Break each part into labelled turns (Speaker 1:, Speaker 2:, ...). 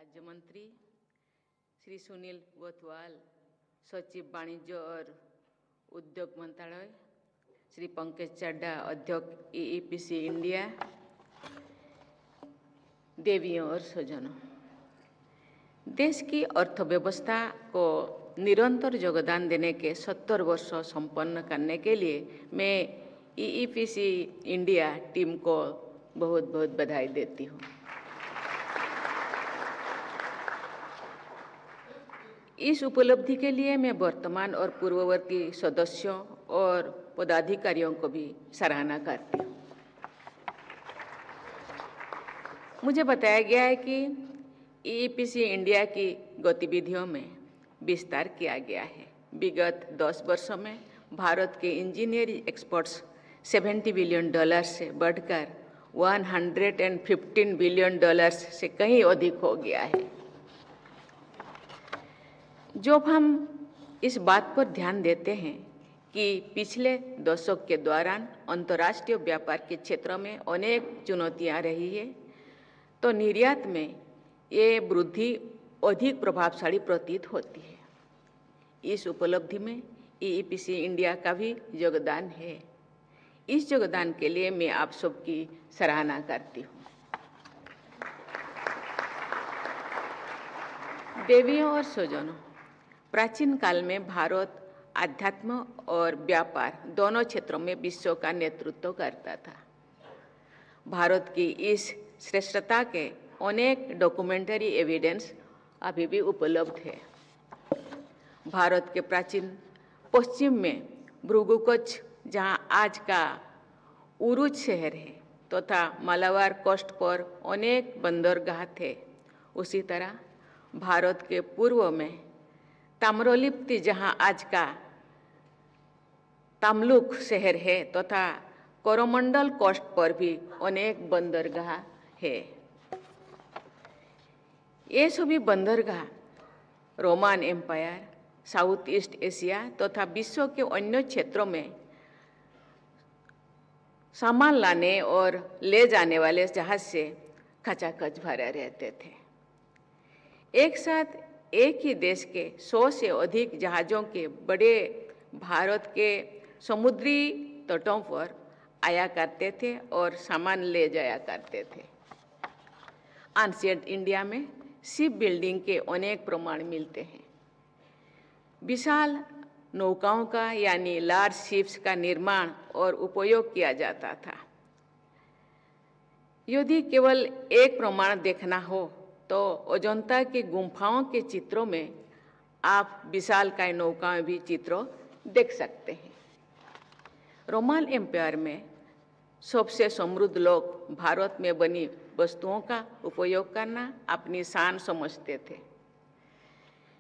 Speaker 1: राज्य मंत्री श्री सुनील गोथवाल, सचिव वाणिज्य और उद्योग मंत्रालय, श्री पंकज चड्ढा, अध्यक्ष ईईपीसी इंडिया, देवियों और स्वजनों, देश की अर्थव्यवस्था को निरंतर योगदान देने के 70 वर्ष संपन्न करने के लिए मैं ईईपीसी इंडिया टीम को बहुत बहुत बधाई देती हूँ। इस उपलब्धि के लिए मैं वर्तमान और पूर्ववर्ती सदस्यों और पदाधिकारियों को भी सराहना करती हूँ। मुझे बताया गया है कि ईईपीसी इंडिया की गतिविधियों में विस्तार किया गया है। विगत 10 वर्षों में भारत के इंजीनियरिंग एक्सपोर्ट्स $70 बिलियन से बढ़कर $115 बिलियन से कहीं अधिक हो गया है। जब हम इस बात पर ध्यान देते हैं कि पिछले दशक के दौरान अंतर्राष्ट्रीय व्यापार के क्षेत्र में अनेक चुनौतियां रही है, तो निर्यात में ये वृद्धि अधिक प्रभावशाली प्रतीत होती है। इस उपलब्धि में ईईपीसी इंडिया का भी योगदान है। इस योगदान के लिए मैं आप सबकी सराहना करती हूँ। देवियों और स्वजनों, प्राचीन काल में भारत आध्यात्म और व्यापार दोनों क्षेत्रों में विश्व का नेतृत्व करता था। भारत की इस श्रेष्ठता के अनेक डॉक्यूमेंटरी एविडेंस अभी भी उपलब्ध है। भारत के प्राचीन पश्चिम में भृगुकुच, जहाँ आज का उरुच शहर है, तथा मालाबार कोस्ट पर अनेक बंदरगाह थे। उसी तरह भारत के पूर्व में ताम्रलिप्ति, जहाँ आज का तमलुक शहर है, तथा कोरोमंडल कोस्ट पर भी अनेक बंदरगाह है। ये सभी बंदरगाह Roman empire, south east Asia तथा विश्व के अन्य क्षेत्रों में सामान लाने और ले जाने वाले जहाज से खचाखच भरे रहते थे। एक साथ एक ही देश के 100 से अधिक जहाज़ों के बड़े भारत के समुद्री तटों पर आया करते थे और सामान ले जाया करते थे। एंशिएंट इंडिया में शिप बिल्डिंग के अनेक प्रमाण मिलते हैं। विशाल नौकाओं का यानी लार्ज शिप्स का निर्माण और उपयोग किया जाता था। यदि केवल एक प्रमाण देखना हो तो अजंता की गुम्फाओं के चित्रों में आप विशालकाय नौकाओं भी चित्रों देख सकते हैं। रोमन एम्पायर में सबसे समृद्ध लोग भारत में बनी वस्तुओं का उपयोग करना अपनी शान समझते थे।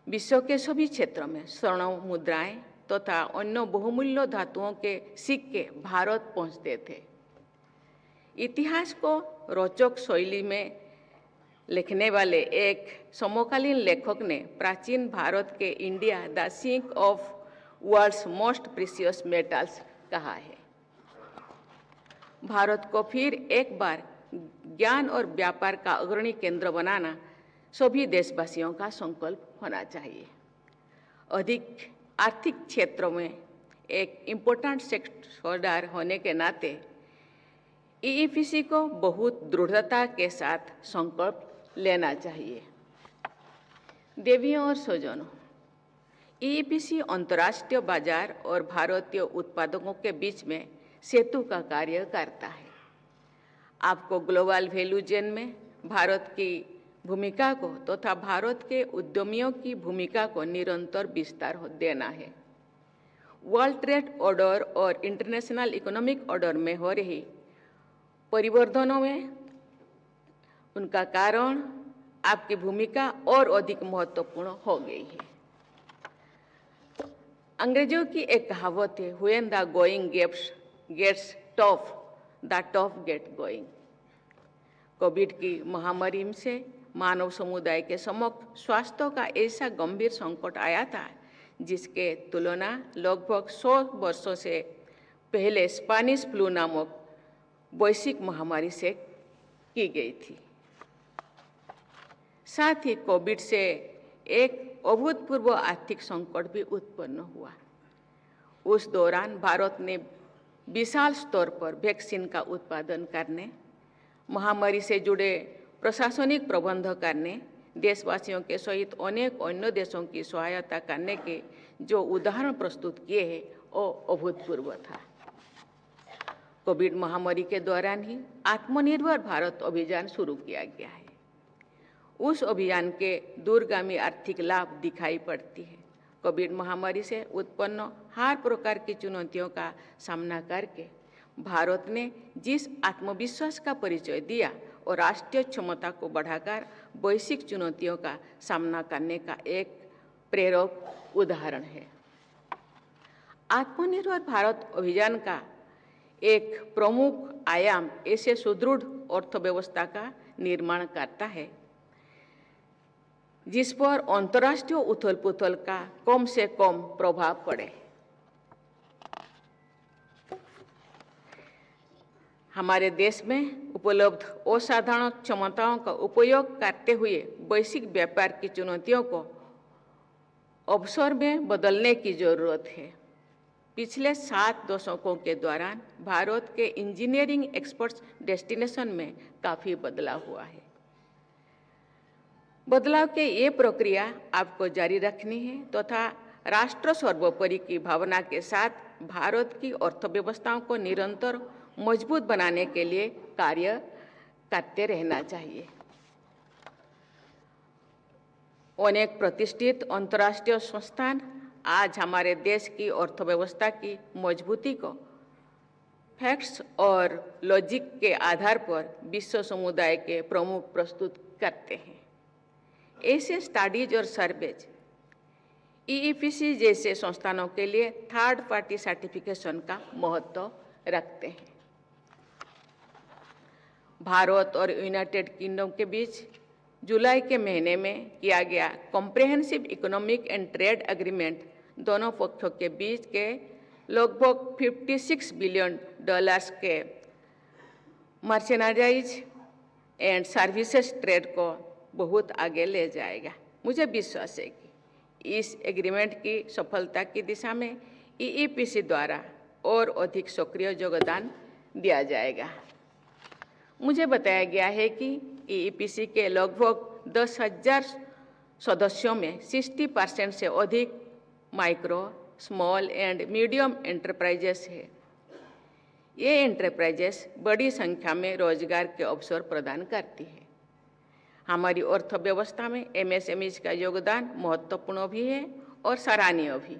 Speaker 1: विश्व के सभी क्षेत्रों में स्वर्ण मुद्राएं तथा अन्य बहुमूल्य धातुओं के सिक्के भारत पहुंचते थे। इतिहास को रोचक शैली में लिखने वाले एक समकालीन लेखक ने प्राचीन भारत के India the sink of world's most precious metals कहा है। भारत को फिर एक बार ज्ञान और व्यापार का अग्रणी केंद्र बनाना सभी देशवासियों का संकल्प होना चाहिए। अधिक आर्थिक क्षेत्रों में एक इम्पोर्टेंट सेक्टर होने के नाते ईईपीसी को बहुत दृढ़ता के साथ संकल्प लेना चाहिए। देवियों और स्वजनों, ईईपीसी अंतर्राष्ट्रीय बाजार और भारतीय उत्पादकों के बीच में सेतु का कार्य करता है। आपको ग्लोबल वैल्यू चेन में भारत की भूमिका को तथा भारत के उद्यमियों की भूमिका को निरंतर विस्तार देना है। वर्ल्ड ट्रेड ऑर्डर और इंटरनेशनल इकोनॉमिक ऑर्डर में हो रही परिवर्तनों में उनका कारण आपकी भूमिका और अधिक महत्वपूर्ण हो गई है। अंग्रेजों की एक कहावत है, when the going gets tough, the tough get going. Covid की महामारी से मानव समुदाय के समक्ष स्वास्थ्य का ऐसा गंभीर संकट आया था, जिसके तुलना लगभग 100 वर्षों से पहले स्पेनिश फ्लू नामक वैश्विक महामारी से की गई थी। साथ ही कोविड से एक अभूतपूर्व आर्थिक संकट भी उत्पन्न हुआ। उस दौरान भारत ने विशाल स्तर पर वैक्सीन का उत्पादन करने, महामारी से जुड़े प्रशासनिक प्रबंध करने, देशवासियों के सहित अनेक अन्य देशों की सहायता करने के जो उदाहरण प्रस्तुत किए हैं वो अभूतपूर्व था। कोविड महामारी के दौरान ही आत्मनिर्भर भारत अभियान शुरू किया गया है। उस अभियान के दूरगामी आर्थिक लाभ दिखाई पड़ती है। कोविड महामारी से उत्पन्न हर प्रकार की चुनौतियों का सामना करके भारत ने जिस आत्मविश्वास का परिचय दिया और राष्ट्रीय क्षमता को बढ़ाकर वैश्विक चुनौतियों का सामना करने का एक प्रेरक उदाहरण है। आत्मनिर्भर भारत अभियान का एक प्रमुख आयाम ऐसे सुदृढ़ अर्थव्यवस्था का निर्माण करता है जिस पर अंतर्राष्ट्रीय उथल पुथल का कम से कम प्रभाव पड़े। हमारे देश में उपलब्ध असाधारण क्षमताओं का उपयोग करते हुए वैश्विक व्यापार की चुनौतियों को अवसर में बदलने की जरूरत है। पिछले 7 दशकों के दौरान भारत के इंजीनियरिंग एक्सपर्ट्स डेस्टिनेशन में काफ़ी बदलाव हुआ है। बदलाव के ये प्रक्रिया आपको जारी रखनी है तथा राष्ट्र सर्वोपरि की भावना के साथ भारत की अर्थव्यवस्थाओं को निरंतर मजबूत बनाने के लिए कार्य करते रहना चाहिए। अनेक प्रतिष्ठित अंतर्राष्ट्रीय संस्थान आज हमारे देश की अर्थव्यवस्था की मजबूती को फैक्ट्स और लॉजिक के आधार पर विश्व समुदाय के प्रमुख प्रस्तुत करते हैं। ऐसे स्टडीज और सर्वेज EEPC जैसे संस्थानों के लिए थर्ड पार्टी सर्टिफिकेशन का महत्व रखते हैं। भारत और यूनाइटेड किंगडम के बीच जुलाई के महीने में किया गया comprehensive economic and trade agreement दोनों पक्षों के बीच के लगभग $56 बिलियन के मर्चेंडाइज एंड सर्विसेज ट्रेड को बहुत आगे ले जाएगा। मुझे विश्वास है कि इस एग्रीमेंट की सफलता की दिशा में EEPC द्वारा और अधिक सक्रिय योगदान दिया जाएगा। मुझे बताया गया है कि EEPC के लगभग 10,000 सदस्यों में 60% से अधिक micro, small and medium enterprises है। ये एंटरप्राइजेस बड़ी संख्या में रोजगार के अवसर प्रदान करती है। हमारी अर्थव्यवस्था में MSMEs का योगदान महत्वपूर्ण भी है और सराहनीय भी।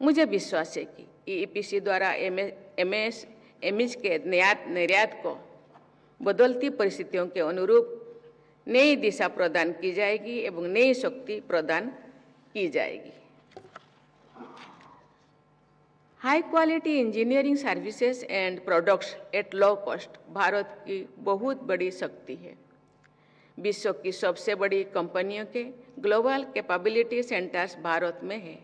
Speaker 1: मुझे विश्वास है कि EEPC द्वारा MSMEs के निर्यात को बदलती परिस्थितियों के अनुरूप नई दिशा प्रदान की जाएगी एवं नई शक्ति प्रदान की जाएगी। High quality engineering services and products at low cost Bharat की बहुत बड़ी शक्ति है। विश्व की सबसे बड़ी कंपनियों के ग्लोबल कैपेबिलिटी सेंटर्स भारत में है।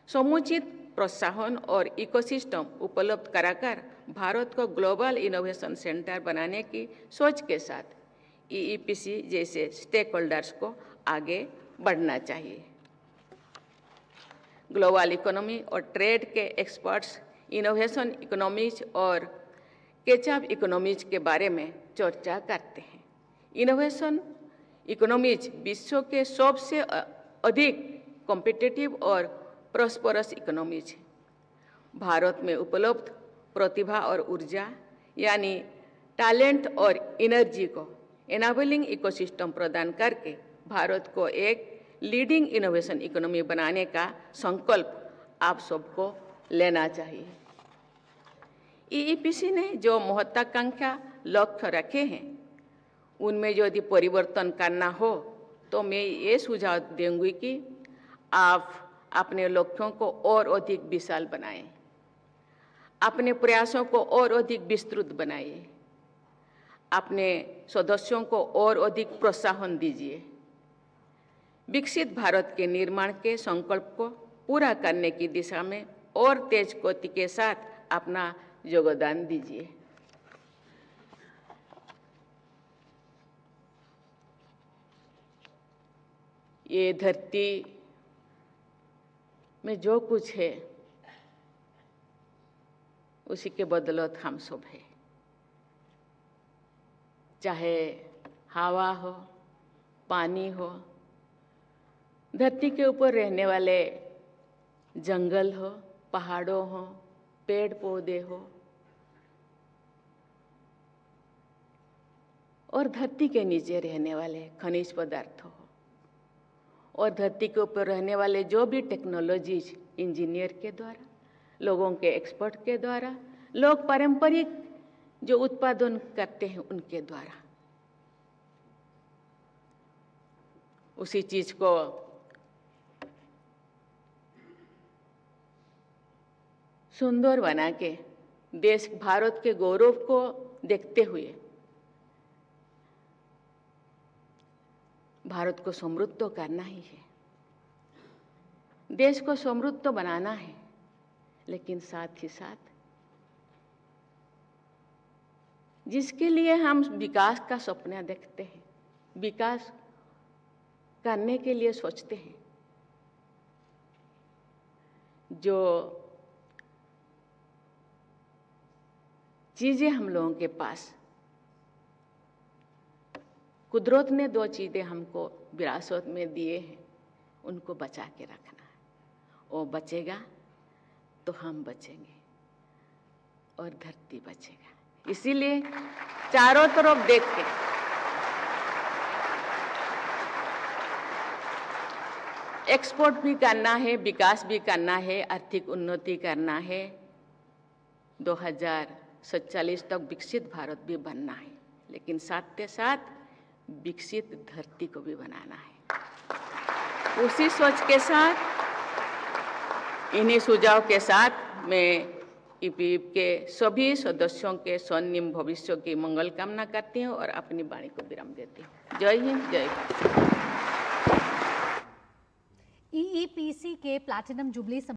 Speaker 1: समुचित प्रोत्साहन और इकोसिस्टम उपलब्ध कराकर भारत को ग्लोबल इनोवेशन सेंटर बनाने की सोच के साथ EEPC जैसे स्टेक होल्डर्स को आगे बढ़ना चाहिए। ग्लोबल इकोनॉमी और ट्रेड के एक्सपर्ट्स इनोवेशन इकोनॉमीज और कैचअप इकोनॉमीज के बारे में चर्चा करते हैं। इनोवेशन इकोनॉमीज विश्व के सबसे अधिक कॉम्पिटिटिव और प्रॉस्परस इकोनॉमीज हैं। भारत में उपलब्ध प्रतिभा और ऊर्जा यानी टैलेंट और एनर्जी को एनाबलिंग इकोसिस्टम प्रदान करके भारत को एक लीडिंग इनोवेशन इकोनॉमी बनाने का संकल्प आप सबको लेना चाहिए। EEPC ने जो महत्वाकांक्षा लक्ष्य रखे हैं उनमें यदि परिवर्तन करना हो तो मैं ये सुझाव दूंगी कि आप अपने लक्ष्यों को और अधिक विशाल बनाएं, अपने प्रयासों को और अधिक विस्तृत बनाइए, अपने सदस्यों को और अधिक प्रोत्साहन दीजिए। विकसित भारत के निर्माण के संकल्प को पूरा करने की दिशा में और तेज गति के साथ अपना योगदान दीजिए। ये धरती में जो कुछ है उसी के बदौलत हम सब है। चाहे हवा हो, पानी हो, धरती के ऊपर रहने वाले जंगल हो, पहाड़ों हो, पेड़ पौधे हो, और धरती के नीचे रहने वाले खनिज पदार्थ हो, और धरती के ऊपर रहने वाले जो भी टेक्नोलॉजीज इंजीनियर के द्वारा, लोगों के एक्सपर्ट के द्वारा, लोग पारंपरिक जो उत्पादन करते हैं उनके द्वारा, उसी चीज को सुंदर बना के देश भारत के गौरव को देखते हुए भारत को समृद्ध तो करना ही है, देश को समृद्ध तो बनाना है, लेकिन साथ ही साथ जिसके लिए हम विकास का सपना देखते हैं, विकास करने के लिए सोचते हैं, जो चीजें हम लोगों के पास कुदरत ने दो चीजें हमको विरासत में दिए हैं, उनको बचा के रखना है। वो बचेगा तो हम बचेंगे और धरती बचेगा। इसीलिए चारों तरफ देख के एक्सपोर्ट भी करना है, विकास भी करना है, आर्थिक उन्नति करना है, 2047 तक विकसित भारत भी बनना है, लेकिन साथ के साथ विकसित धरती को भी बनाना है। उसी सोच के साथ, इन्हीं सुझाव के साथ मैं ईपीएफ के सभी सदस्यों के स्वर्णिम भविष्य की मंगल कामना करती हूँ और अपनी वाणी को विराम देती हूँ। जय हिंद, जय भारत।
Speaker 2: ईईपीसी के प्लैटिनम जुबली